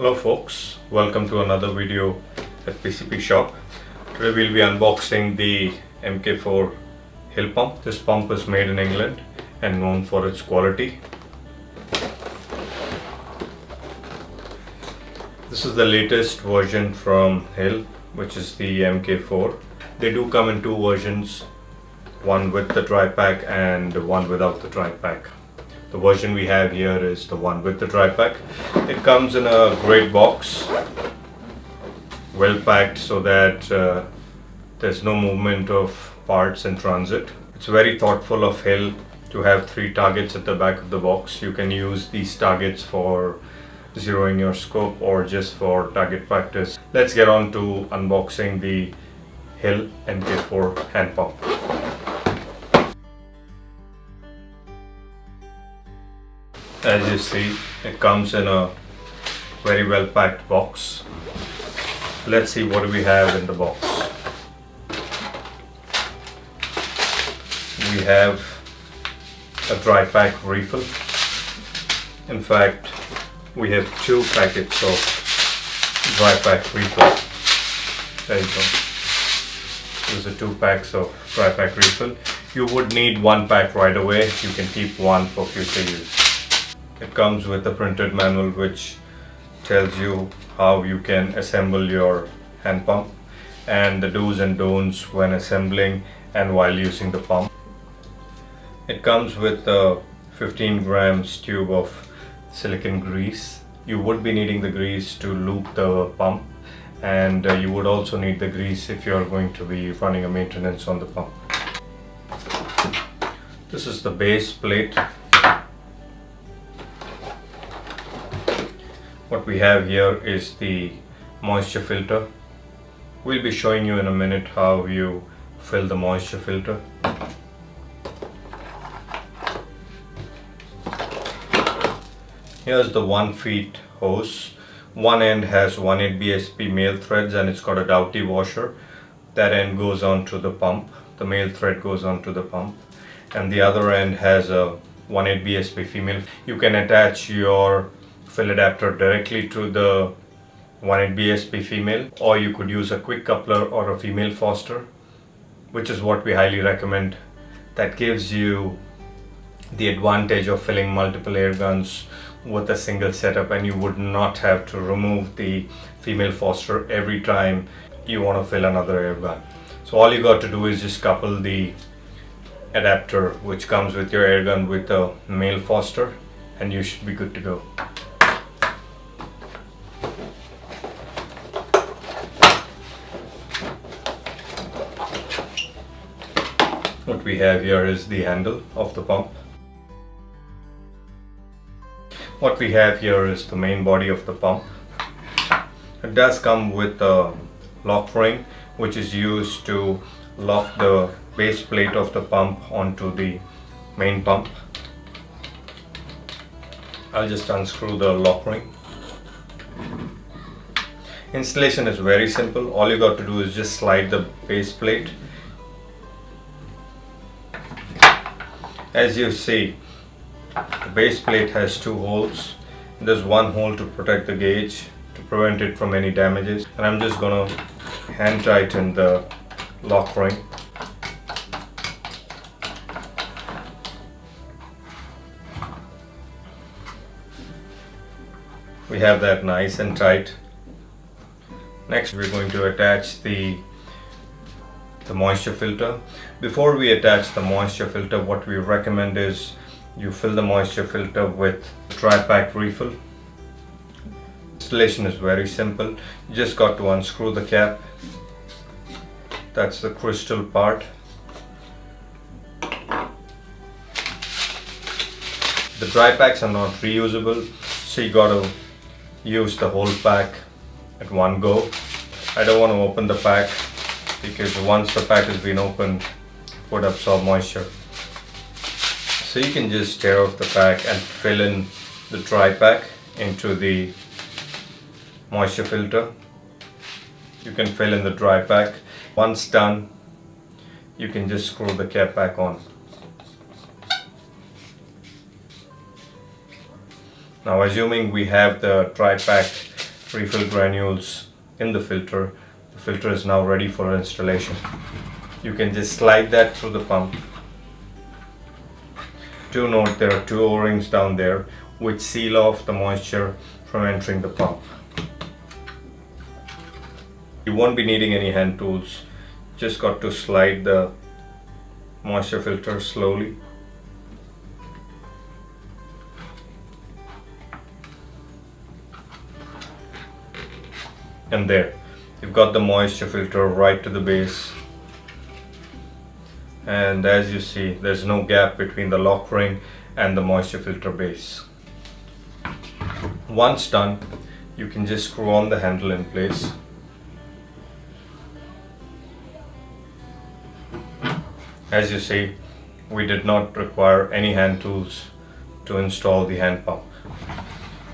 Hello folks, welcome to another video at PCP Shop. Today we'll be unboxing the Mk4 hill pump. This pump is made in England and known for its quality. This is the latest version from Hill, which is the Mk4. They do come in two versions, one with the Dry Pac and one without the Dry Pac. The version we have here is the one with the Dry Pac. It comes in a great box, well packed so that there's no movement of parts in transit. It's very thoughtful of Hill to have 3 targets at the back of the box. You can use these targets for zeroing your scope or just for target practice. Let's get on to unboxing the Hill Mk4 hand pump. As you see, it comes in a very well packed box. Let's see what we have in the box. We have a Dry Pac refill. In fact, we have 2 packets of Dry Pac refill. There you go. Those are 2 packs of Dry Pac refill. You would need 1 pack right away. You can keep 1 for future use. It comes with a printed manual which tells you how you can assemble your hand pump and the do's and don'ts when assembling and while using the pump. It comes with a 15 grams tube of silicone grease. You would be needing the grease to lube the pump, and you would also need the grease if you're going to be running a maintenance on the pump. This is the base plate. What we have here is the moisture filter. We'll be showing you in a minute how you fill the moisture filter. Here's the 1 feet hose. One end has 1/8 BSP male threads and it's got a dowty washer. That end goes on to the pump. The male thread goes on to the pump. And the other end has a 1/8 BSP female. You can attach your fill adapter directly to the 1/8 BSP female, or you could use a quick coupler or a female Foster, which is what we highly recommend. That gives you the advantage of filling multiple air guns with a single setup, and you would not have to remove the female Foster every time you want to fill another air gun. So all you got to do is just couple the adapter which comes with your air gun with a male Foster and you should be good to go. What we have here is the handle of the pump. What we have here is the main body of the pump. It does come with a lock ring which is used to lock the base plate of the pump onto the main pump. I'll just unscrew the lock ring. Installation is very simple. All you got to do is just slide the base plate. As you see, the base plate has 2 holes. There's 1 hole to protect the gauge to prevent it from any damages, and I'm just gonna hand tighten the lock ring. We have that nice and tight. Next we're going to attach the moisture filter. Before we attach the moisture filter, what we recommend is you fill the moisture filter with Dry Pac refill. Installation is very simple. You just got to unscrew the cap. That's the crystal part. The Dry Pacs are not reusable, so you got to use the whole pack at one go. I don't want to open the pack because once the pack has been opened, it would absorb moisture. So you can just tear off the pack and fill in the Dry Pac into the moisture filter. You can fill in the Dry Pac. Once done, you can just screw the cap back on. Now assuming we have the Dry Pac refill granules in the filter. The filter is now ready for installation. You can just slide that through the pump. Do note there are 2 O-rings down there which seal off the moisture from entering the pump. You won't be needing any hand tools. Just got to slide the moisture filter slowly. And there, you've got the moisture filter right to the base. And as you see, there's no gap between the lock ring and the moisture filter base. Once done, you can just screw on the handle in place. As you see, we did not require any hand tools to install the hand pump.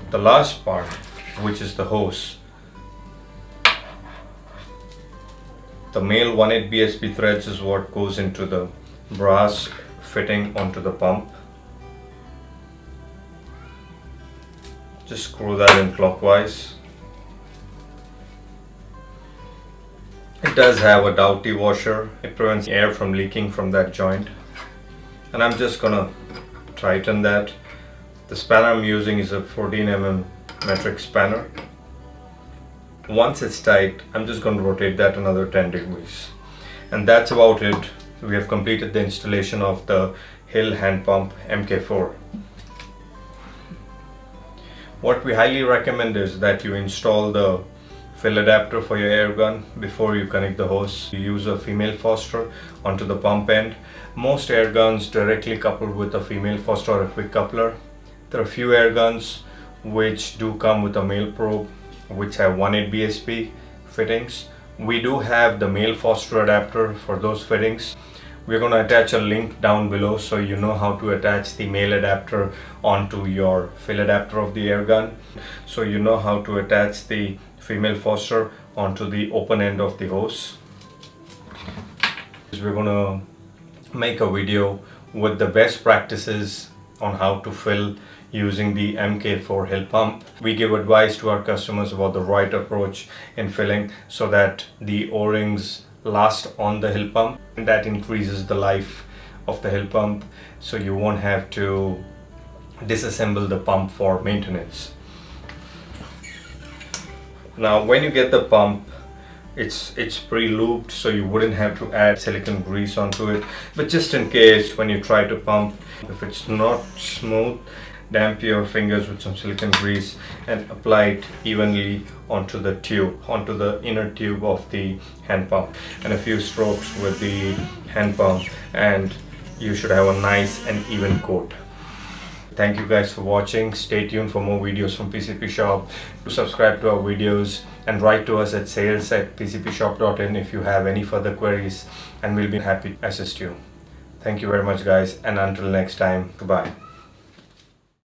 The last part, which is the hose. The male 1/8 BSP threads is what goes into the brass fitting onto the pump. Just screw that in clockwise. It does have a dowty washer. It prevents air from leaking from that joint. And I'm just gonna tighten that. The spanner I'm using is a 14 mm metric spanner. Once it's tight, I'm just going to rotate that another 10 degrees. And that's about it. We have completed the installation of the Hill hand pump Mk4. What we highly recommend is that you install the fill adapter for your air gun before you connect the hose. You use a female Foster onto the pump end. Most air guns directly coupled with a female Foster or a quick coupler. There are a few air guns which do come with a male probe, which have 1/8 BSP fittings. We do have the male Foster adapter for those fittings. We're going to attach a link down below so you know how to attach the male adapter onto your fill adapter of the air gun. So you know how to attach the female Foster onto the open end of the hose. We're going to make a video with the best practices on how to fill using the Mk4 Hill pump. We give advice to our customers about the right approach in filling so that the O-rings last on the Hill pump, and that increases the life of the Hill pump, so you won't have to disassemble the pump for maintenance. Now when you get the pump, it's pre-lubed, so you wouldn't have to add silicone grease onto it, but just in case when you try to pump, if it's not smooth, damp your fingers with some silicone grease and apply it evenly onto the tube, onto the inner tube of the hand pump, and a few strokes with the hand pump, and you should have a nice and even coat. Thank you guys for watching. Stay tuned for more videos from PCP Shop. Do subscribe to our videos and write to us at sales@pcpshop.in if you have any further queries, and we'll be happy to assist you. Thank you very much guys, and until next time, goodbye.